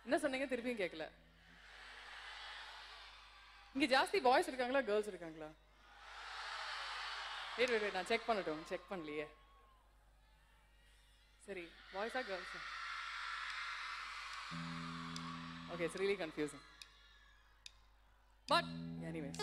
என்ன சொன்னீங்க? திருப்பியும் கேட்கல. இங்க ஜாஸ்தி பாய்ஸ் இருக்காங்களா கேர்ள்ஸ் இருக்காங்களா? வெயிட் நான் செக் பண்ணட்டும். செக் பண்ணலையே. சரி, பாய்ஸா கேர்ள்ஸா? Okay, it's really confusing. But anyways.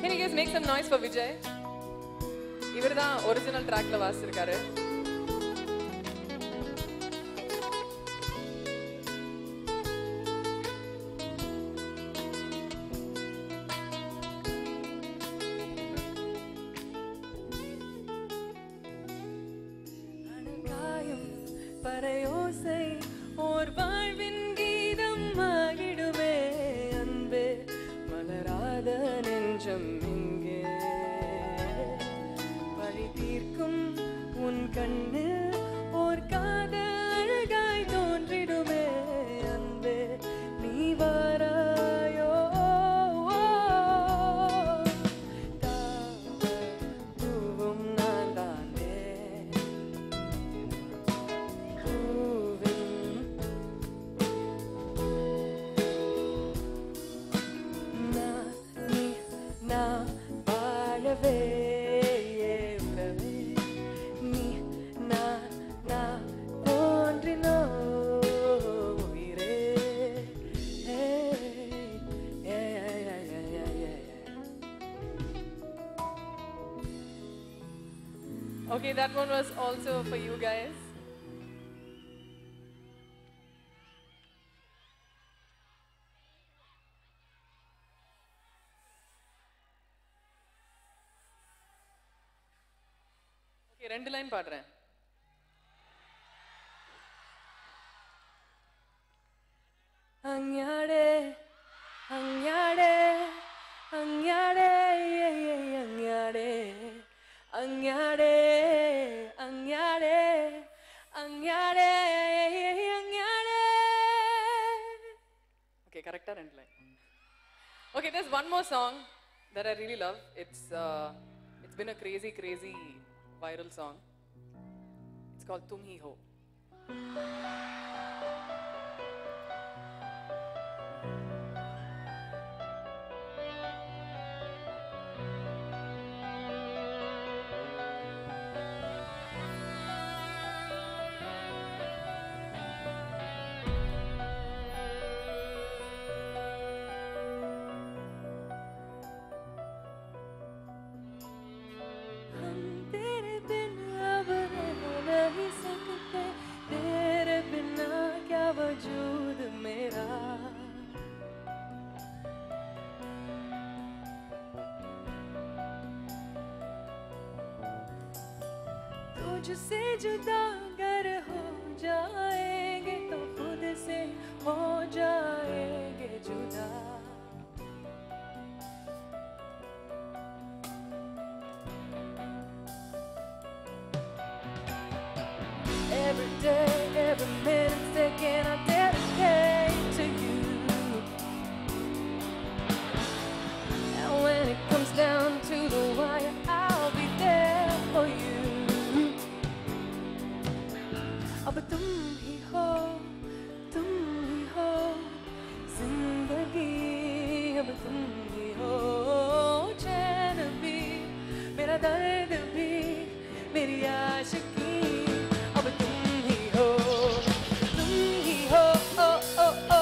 Can you guys make some noise for Vijay? இவர்தான் ஒரிஜினல் ட்ராக்ல வாசிச்சிருக்காரு. அனங்காயம் பறையோசை ஓர் வாழ்வின் கீதம் ஆகிடுமே அன்பே மலராத நெஞ்சம் இங்கே பழி தீர்க்கும் உன் கண்ணில் ஓர் காதல் அழகாய் தோன்றிடுமே அன்பே நீ வாராயோ பூவும் நான் தானே நான் வாழவே உறவே நீ நான் தோன்றினோ உயிரே. Okay, that one was also for you guys. Okay, ரெண்டு லைன் பாடுறேன். அங்யாடே அங்யாடே அங்யாடே அங்யாடே அங்யாடே அங்யாடே அங்யாடே அங்யாடே. Okay, correct ரெண்டு line. Okay, there's one more song that I really love. It's been a crazy viral song. It's called Tum Hi Ho. हम तेरे बिना अब रह नहीं सकते, तेरे बिना क्या वजूद मेरा. तुझसे जुदा अगर हो जाएंगे तो खुद से हो जाएंगे जुदा. Every day, every minute, second, I dedicate to you. And when it comes down to the wire, I'll be there for you. अब तुम ही हो, जिंदगी अब तुम ही हो, चैन भी दर्द भी मेरी आशिकी अब तुम ही हो ओ ओ ओ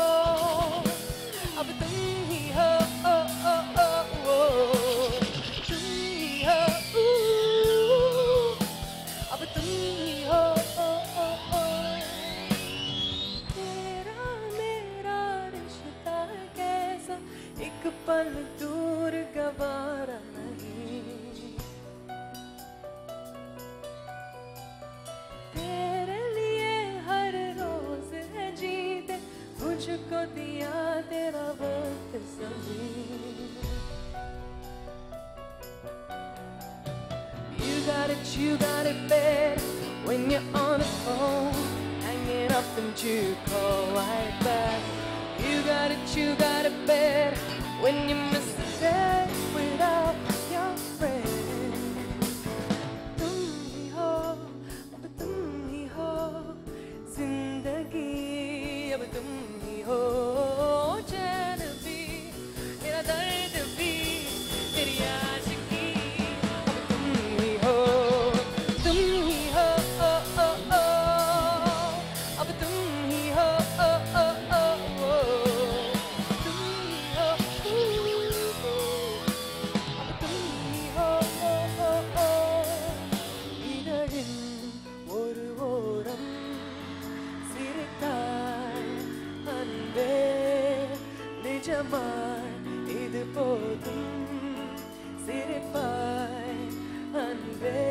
अब तुम ही हो ओ ओ ओ ओ तुम ही हो अब तुम ही हो ओ ओ ओ तेरा मेरा रिश्ता कैसा एक पल दूर गवारा नहीं तेरे लिए हर रोज है जीते मुझको दिया तेरा वक्त सभी You got it bad when you're on the phone hanging up and you call right back You got it bad when you miss the day without your friend तुम ही हो अब तुम ही हो जिंदगी अब तुम ही हो चैन भी मेरा दर्द भी तेरी आशिकी अब तुम ही हो ओ ओ ओ अब तुम ही हो ओ ओ ओ तुम ही हो अब तुम ही हो ओ ओ ओ இதழின் ஒரு ஓரம் சிரித்தாய் அன்பே நிஜமாய் இது போதும் சிரிப்பாய் அன்பே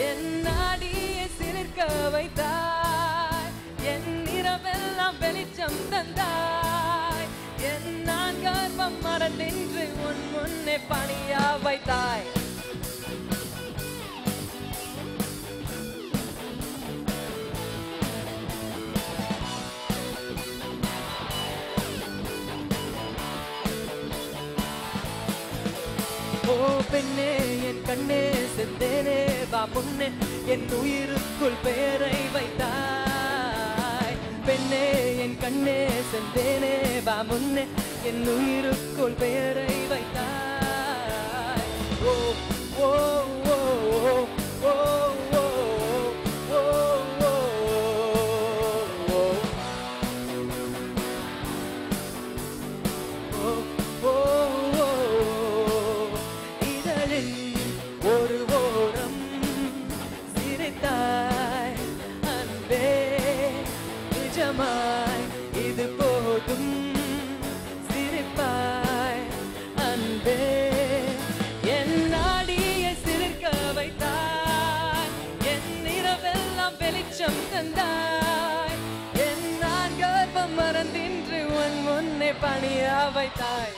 என் நாடியை சிலிர்க்க வைத்தாய் என் இரவெல்லாம் வெளிச்சம் தந்தாய் என் நான் கர்ப்பம் மறந்தின்று உன் முன்னே பணியா வைத்தாய் ஓ பெண்ணே என் கண்ணே செந்தேனே வா முன்னே என் உயிருக்குள் பெயரை வைத்தாய் பெண்ணே என் கண்ணே செந்தேனே வா முன்னே என் உயிருக்குள் பெயரை வைத்தாய் ஓ ஓ ஓ ஓ ஓ ஓ ஒரு ஓரம் சிரித்தாய் அன்பே நிஜமாய் இது போதும் சிரிப்பாய் அன்பே என் நாடியை சிலிர்க்க வைத்தாய் என் இரவெல்லாம் வெளிச்சம் தந்தாய் என் நான் கர்ப்பம் மறந்தின்று உன் முன்னே பணியா வைத்தாய்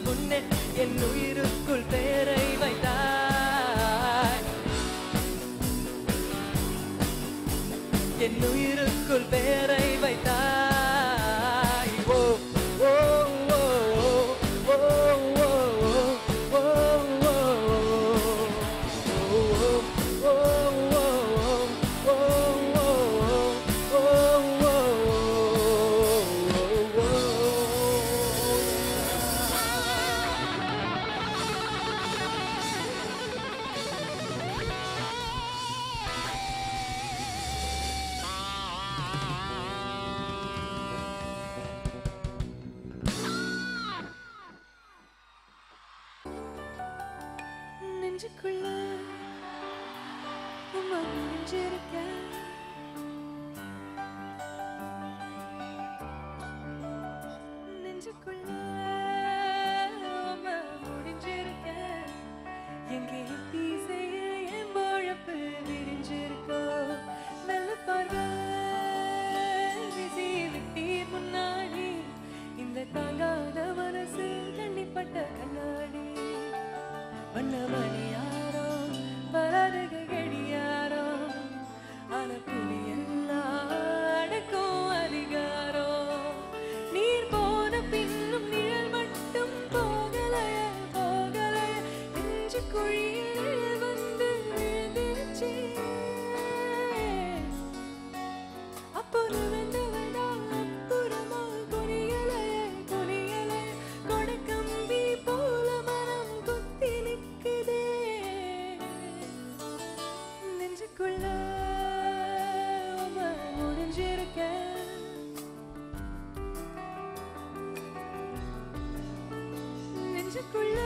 முன்னே என் உயிருக்குள் பெயரை வைத்தாய் என் உயிருக்குள் பெயரை வைத்தாய் ஓ ஓ ஓ ஓ ஓ ஓ நெஞ்சுக்குள்ள மறைஞ்சிருக்க நெஞ்சுக்குள்ள முடிஞ்சிருக்க எங்கே தீசைய என் பொழப்பு விரிஞ்சிருக்கோ நல்ல பார்வை விசி விட்டி முன்னாடி இந்த தாங்காத மனசு தண்ணிப்பட்ட கண்ணாடி வண்ணமணி யாரோ பராதக கடியாரோ ஆன முடிஞ்சிருக்கேன் நெஞ்சுக்குள்ள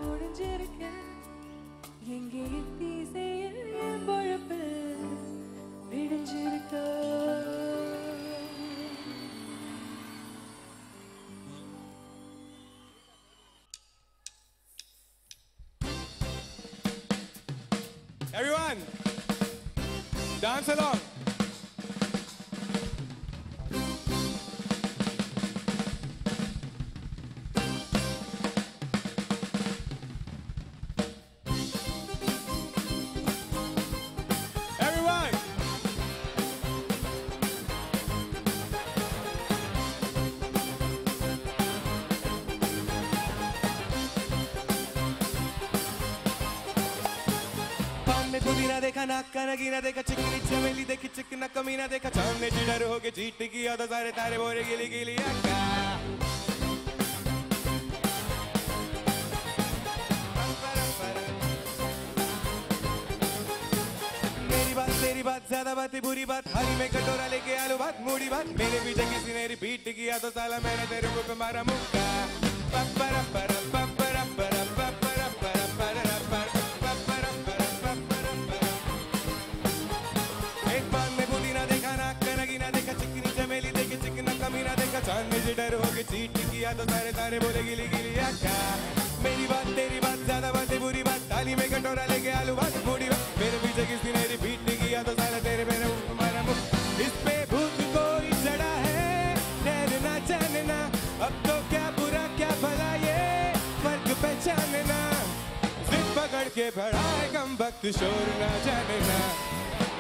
முடிஞ்சிருக்கேன் எங்கே திசையில் என் பொழப்பு விடிஞ்சிருக்கோ Everyone, dance along. Everyone. पुदीना देखा नाका नगीना देखा चिकनी चमेली देखी चिकना कमीना देखा सामने चिड़र हो के चीट किया तो सारे तारे बोरे गिली गिली अक्का मेरी बात ज्यादा बात है बुरी बात हरी में कटोरा लेके आलू बात मूड़ी बात मेरे पीछे किसी ने रिपीट किया तो साला मैंने तेरे मुंह पे मारा मुक्का पप्परा परा पप्परा परा पप्परा परा परा सामने से डर हो के चीट किया तो सारे तारे बोले गिली गिली अक्का मेरी बात तेरी बात ज्यादा बात है बुरी बात थाली में कटोरा लेके आलू बात मूड़ी बात मेरे पीछे किसी ने रिपीट किया तो सारा तेरे मेरे मारा मुख इस पे भूत कोई चढ़ा है ठहरना जानना अब तो क्या बुरा क्या भला ये फर्क पहचानना जिद पकड़ के भड़ा है कम वक्त शोर ना जानना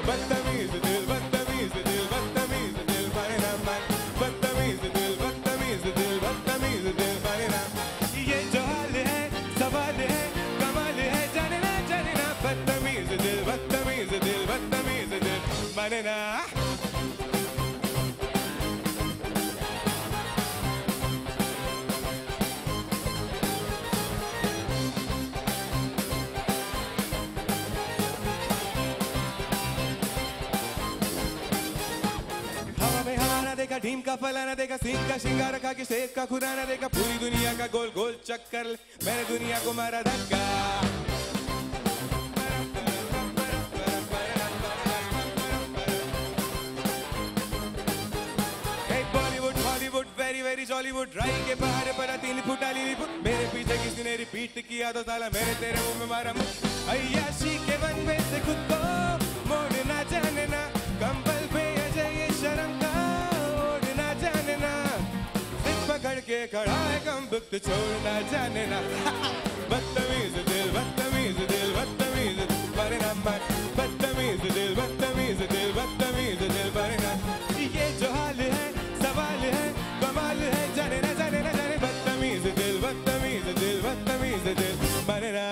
बदतमीज दिल बदतमीज दिल बदतमीज दिल मारे ना मान बदतमीज दिल बदतमीज दिल बदतमीज दिल मारे ना ये जो हाल है सवाल है कमाल है जानना जानना बदतमीज दिल मारे ना देखा ढीम का फलाना देखा सींग का शिंगार रखा कि शेर का खुराना देखा पूरी दुनिया का गोल गोल चक्कर मैंने दुनिया को मारा धक्का Bollywood Hollywood very very Jollywood राई के पहाड़ पर 3 फुट लिलीपुट मेरे पीछे किसी ने रिपीट किया तो साला मेरे तेरे मुंह में मारा अय्याशी के वन में से खुद को मोड़ना जानना कंबल पे अजय ये शर्म का पकड़ के खड़ा है कम वक्त छोड़ना जानना बदतमीज दिल बदतमीज दिल बदतमीज मारे ना मान बदतमीज दिल बदतमीज दिल बदतमीज दिल मारे ना ये जो हाल है सवाल है कमाल है जाने ना जाने ना जाने बदतमीज दिल मारे ना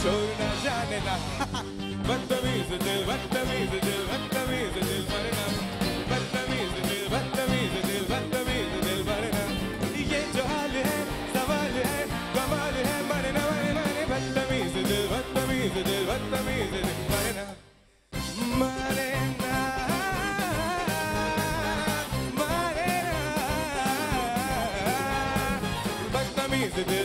शोर न जाने ना बदतमीज दिल बदतमीज दिल बदतमीज दिल मरना बदतमीज दिल बदतमीज दिल बदतमीज दिल मरना ये जो हाल है सवाल है कमाल है मरना मरना बदतमीज दिल बदतमीज दिल बदतमीज दिल मरना मरना मरना बदतमीज दिल